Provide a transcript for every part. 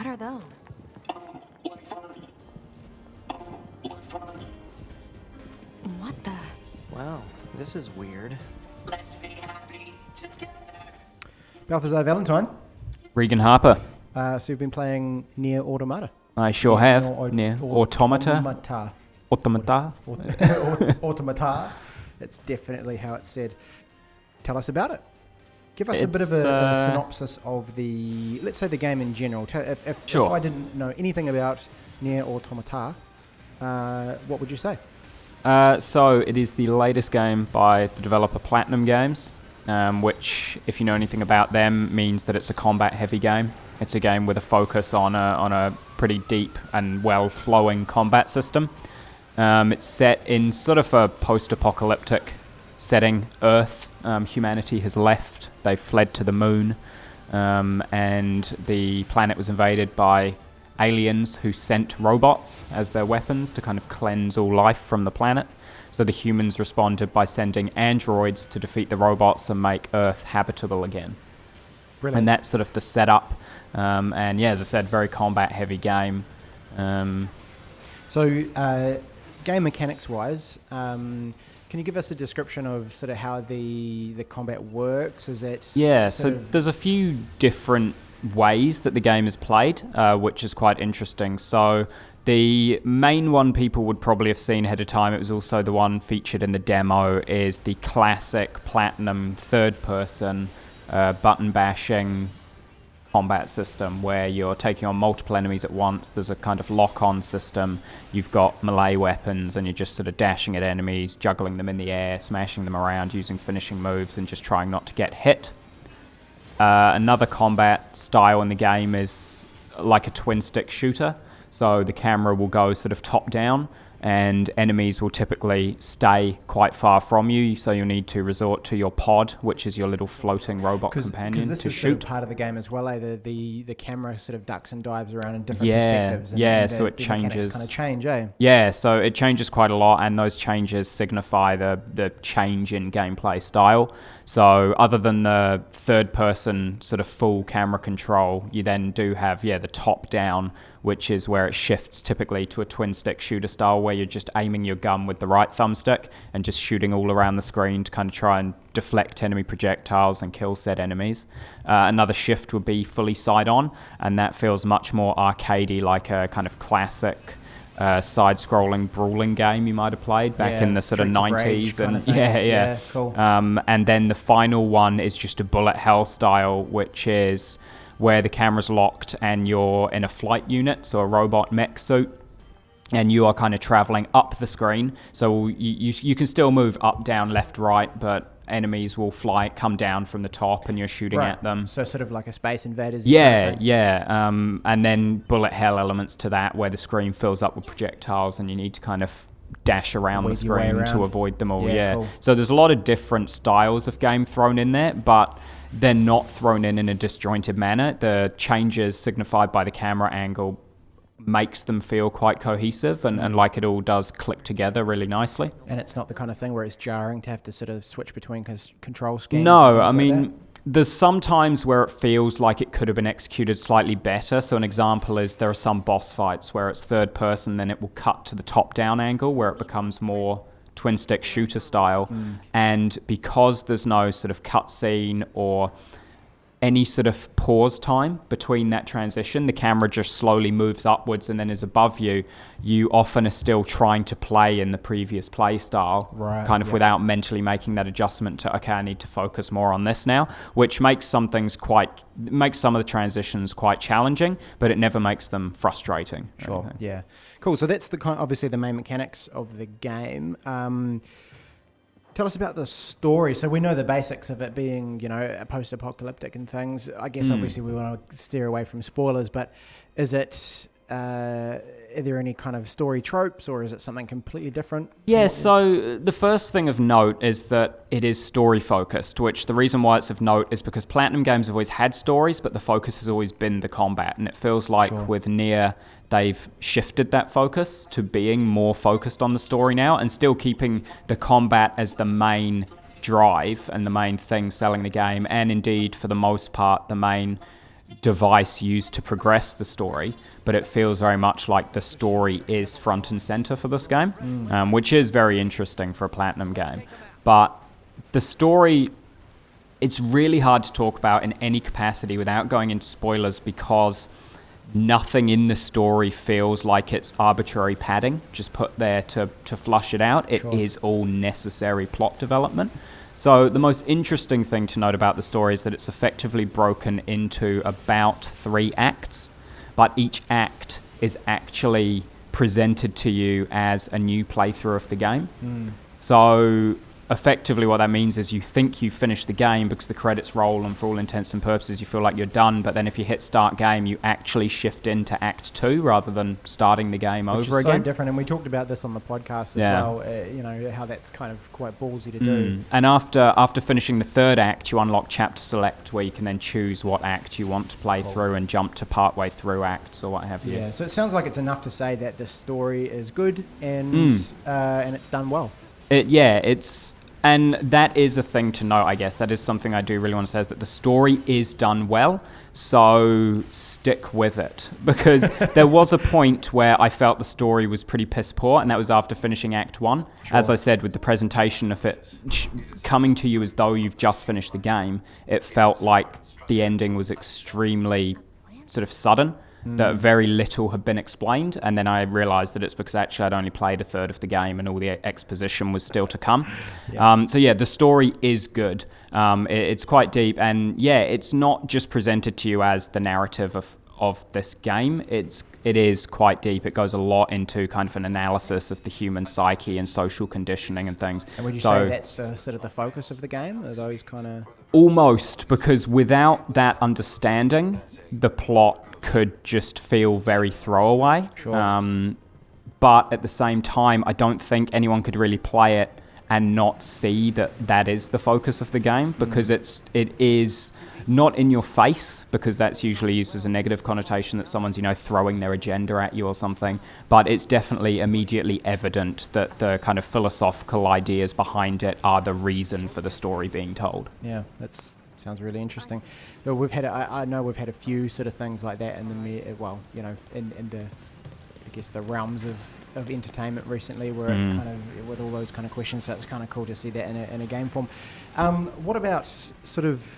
What are those? What the? Wow, this is weird. Balthazar Valentine. Regan Harper. So you've been playing NieR Automata. I sure have. NieR Automata. Automata. Automata. Automata. It's definitely how it's said. Tell us about it. Give us a bit of a synopsis of let's say the game in general. If I didn't know anything about NieR Automata, what would you say? So it is the latest game by the developer Platinum Games, which, if you know anything about them, means that it's a combat-heavy game. It's a game with a focus on a pretty deep and well-flowing combat system. It's set in sort of a post-apocalyptic setting. Earth, humanity has left. They've fled to the moon, and the planet was invaded by aliens who sent robots as their weapons to kind of cleanse all life from the planet. So the humans responded by sending androids to defeat the robots and make Earth habitable again. Brilliant. And that's sort of the setup. And yeah, as I said, very combat-heavy game. So, game mechanics-wise, can you give us a description of sort of how the combat works? Is it so there's a few different ways that the game is played, which is quite interesting. So the main one people would probably have seen ahead of time, it was also the one featured in the demo, is the classic Platinum third-person button-bashing combat system where you're taking on multiple enemies at once. There's a kind of lock-on system. You've got melee weapons and you're just sort of dashing at enemies, juggling them in the air, smashing them around, using finishing moves and just trying not to get hit. Another combat style in the game is like a twin-stick shooter. So the camera will go sort of top-down and enemies will typically stay quite far from you, so you'll need to resort to your pod, which is your little floating robot companion, to shoot. Because this is sort of part of the game as well, the camera sort of ducks and dives around in different perspectives. So it changes. Kind of change, eh? Yeah, so it changes quite a lot, and those changes signify the change in gameplay style. So other than the third-person sort of full camera control, you then do have, the top-down, which is where it shifts typically to a twin-stick shooter style where you're just aiming your gun with the right thumbstick and just shooting all around the screen to kind of try and deflect enemy projectiles and kill said enemies. Another shift would be fully side-on, and that feels much more arcadey, like a kind of classic side-scrolling brawling game you might have played back in the sort of 90s. And cool. And then the final one is just a bullet hell style, which is where the camera's locked and you're in a flight unit, so a robot mech suit, and you are kind of traveling up the screen. So you can still move up, down, left, right, but enemies will come down from the top and you're shooting at them. So sort of like a Space Invaders. And then bullet hell elements to that, where the screen fills up with projectiles and you need to kind of dash around the screen to avoid them all. Cool. So there's a lot of different styles of game thrown in there, but they're not thrown in a disjointed manner. The changes signified by the camera angle makes them feel quite cohesive and like it all does click together really nicely. And it's not the kind of thing where it's jarring to have to sort of switch between control schemes? No, I mean, there's some times where it feels like it could have been executed slightly better. So an example is there are some boss fights where it's third person, then it will cut to the top-down angle where it becomes more twin-stick shooter style. And because there's no sort of cutscene or any sort of pause time between that transition, the camera just slowly moves upwards and then is above you. You often are still trying to play in the previous play style, without mentally making that adjustment to, okay, I need to focus more on this now, which makes some of the transitions quite challenging, but it never makes them frustrating. Sure, yeah. Cool, so that's obviously the main mechanics of the game. Tell us about the story. So we know the basics of it being, post-apocalyptic and things. I guess obviously we want to steer away from spoilers, but is it, are there any kind of story tropes or is it something completely different? Yeah, so the first thing of note is that it is story-focused, which the reason why it's of note is because Platinum Games have always had stories, but the focus has always been the combat. And it feels like with NieR, they've shifted that focus to being more focused on the story now and still keeping the combat as the main drive and the main thing selling the game, and indeed, for the most part, the main device used to progress the story, but it feels very much like the story is front and center for this game, which is very interesting for a Platinum game. But the story, it's really hard to talk about in any capacity without going into spoilers, because nothing in the story feels like it's arbitrary padding just put there to flush it out. It is all necessary plot development. So the most interesting thing to note about the story is that it's effectively broken into about 3 acts, but each act is actually presented to you as a new playthrough of the game. So effectively what that means is you think you've finished the game because the credits roll, and for all intents and purposes you feel like you're done, but then if you hit start game you actually shift into act 2 rather than starting the game over again. So different, and we talked about this on the podcast as well, you know, how that's kind of quite ballsy to do. And after finishing the 3rd act you unlock chapter select, where you can then choose what act you want to play through and jump to part way through acts or what have you. Yeah, so it sounds like it's enough to say that the story is good and it's done well. And that is a thing to note, I guess. That is something I do really want to say, is that the story is done well, so stick with it. Because there was a point where I felt the story was pretty piss poor, and that was after finishing Act 1. As I said, with the presentation of it coming to you as though you've just finished the game, it felt like the ending was extremely sort of sudden. That very little had been explained, and then I realised that it's because actually I'd only played a third of the game and all the exposition was still to come. So the story is good. It's quite deep, and it's not just presented to you as the narrative of this game. It is quite deep. It goes a lot into kind of an analysis of the human psyche and social conditioning and things. And would you say that's the sort of the focus of the game? Are those kind of... Almost, because without that understanding, the plot could just feel very throwaway. But at the same time, I don't think anyone could really play it and not see that is the focus of the game, because it is not in your face, because that's usually used as a negative connotation that someone's, throwing their agenda at you or something, but it's definitely immediately evident that the kind of philosophical ideas behind it are the reason for the story being told. Yeah, that's sounds really interesting. So I know we've had a few sort of things like that in the in the I guess the realms of entertainment recently, where it kind of with all those kind of questions. So it's kind of cool to see that in a game form. What about sort of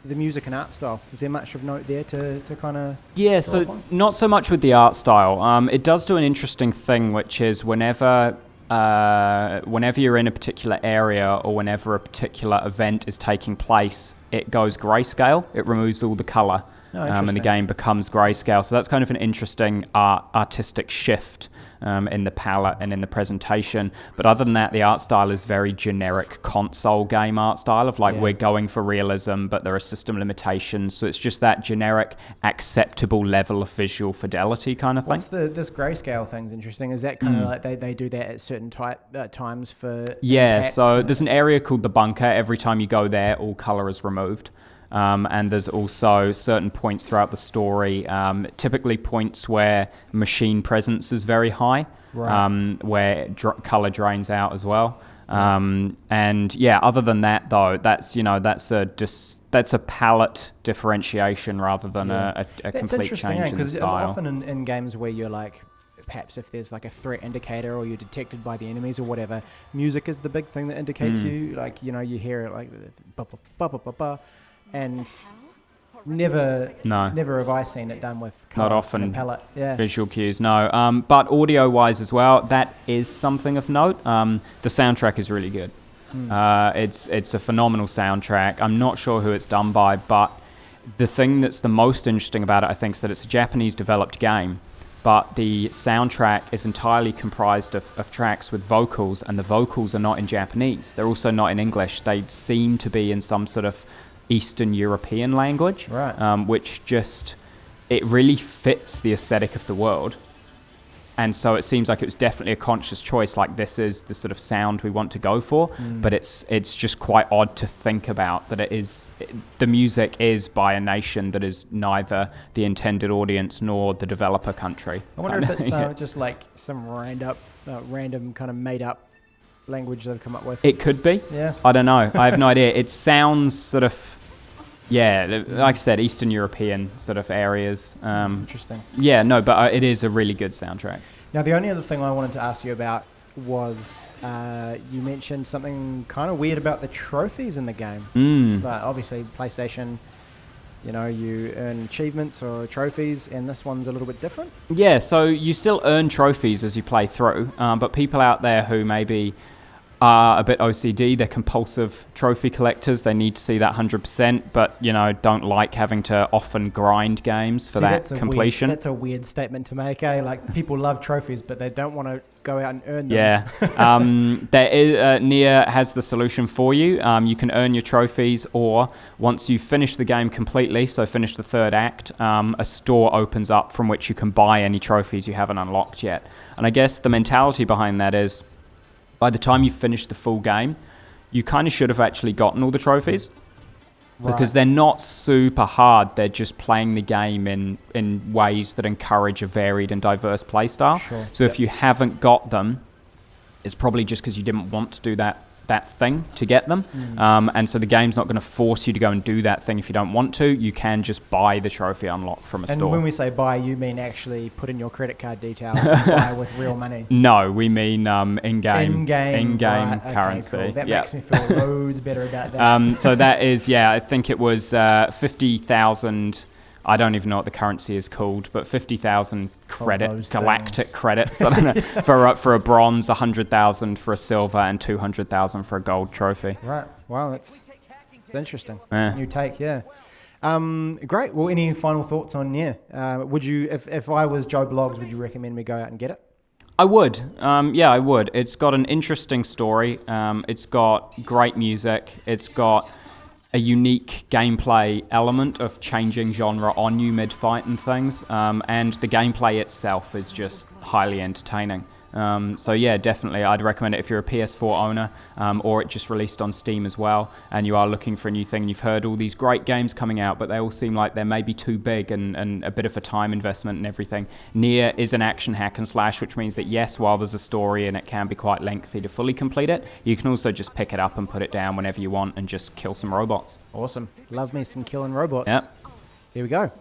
the music and art style? Is there much of note there to kind of... Yeah, so not so much with the art style. It does do an interesting thing, which is whenever you're in a particular area or whenever a particular event is taking place, it goes grayscale. It removes all the colour, and the game becomes grayscale. So that's kind of an interesting artistic shift in the palette and in the presentation. But other than that, the art style is very generic console game art style of we're going for realism, but there are system limitations. So it's just that generic, acceptable level of visual fidelity kind of thing. This grayscale thing's interesting. Is that kind of like they do that at certain times for... Yeah, so there's an area called the bunker. Every time you go there, all colour is removed. And there's also certain points throughout the story, typically points where machine presence is very high, where color drains out as well. Other than that though, that's a palette differentiation rather than a complete change in style. Because often in games where you're like, perhaps if there's like a threat indicator or you're detected by the enemies or whatever, music is the big thing that indicates you. Like, you hear it like ba ba ba ba ba ba. And never have I seen it done with color. Not often and palette. Visual cues, no. But audio-wise as well, that is something of note. The soundtrack is really good. It's a phenomenal soundtrack. I'm not sure who it's done by, but the thing that's the most interesting about it, I think, is that it's a Japanese-developed game, but the soundtrack is entirely comprised of tracks with vocals, and the vocals are not in Japanese. They're also not in English. They seem to be in some sort of Eastern European language, which it really fits the aesthetic of the world. And so it seems like it was definitely a conscious choice, like this is the sort of sound we want to go for, but it's just quite odd to think about that the music is by a nation that is neither the intended audience nor the developer country. I wonder if it's just like some random kind of made up language they've come up with. It could be. Yeah. I don't know. I have no idea. It sounds sort of Yeah, like I said, Eastern European sort of areas. Interesting. Yeah, no, but it is a really good soundtrack. Now, the only other thing I wanted to ask you about was you mentioned something kind of weird about the trophies in the game. But obviously, PlayStation, you earn achievements or trophies, and this one's a little bit different. Yeah, so you still earn trophies as you play through, but people out there who maybe are a bit OCD, they're compulsive trophy collectors, they need to see that 100%, but, don't like having to often grind games for that completion. That's a weird statement to make, eh? Like, people love trophies, but they don't want to go out and earn them. Yeah. There is, NieR has the solution for you. You can earn your trophies, or once you finish the game completely, so finish the third act, a store opens up from which you can buy any trophies you haven't unlocked yet. And I guess the mentality behind that is, by the time you finish the full game, you kind of should have actually gotten all the trophies. Right. Because they're not super hard. They're just playing the game in ways that encourage a varied and diverse play style. Sure. So if you haven't got them, it's probably just because you didn't want to do that thing to get them. And so the game's not going to force you to go and do that thing if you don't want to. You can just buy the trophy unlock from a store. And when we say buy, you mean actually put in your credit card details and buy with real money? No, we mean in-game right, currency. Okay, cool. That makes me feel loads better about that. So that is, I think it was 50,000. I don't even know what the currency is called, but 50,000 galactic credits. I don't know, for a bronze, 100,000 for a silver, and 200,000 for a gold trophy. Right. Wow, that's interesting. Yeah. New take, yeah. Great. Well, any final thoughts on NieR? Would you, if I was Joe Bloggs, would you recommend me go out and get it? I would. I would. It's got an interesting story. It's got great music. It's got a unique gameplay element of changing genre on you mid-fight and things, and the gameplay itself is just highly entertaining. So definitely I'd recommend it if you're a PS4 owner, or it just released on Steam as well, and you are looking for a new thing. You've heard all these great games coming out, but they all seem like they're maybe too big and a bit of a time investment and everything. NieR is an action hack and slash, which means that yes, while there's a story and it can be quite lengthy to fully complete it, you can also just pick it up and put it down whenever you want and just kill some robots. Awesome. Love me some killing robots. Yep. Here we go.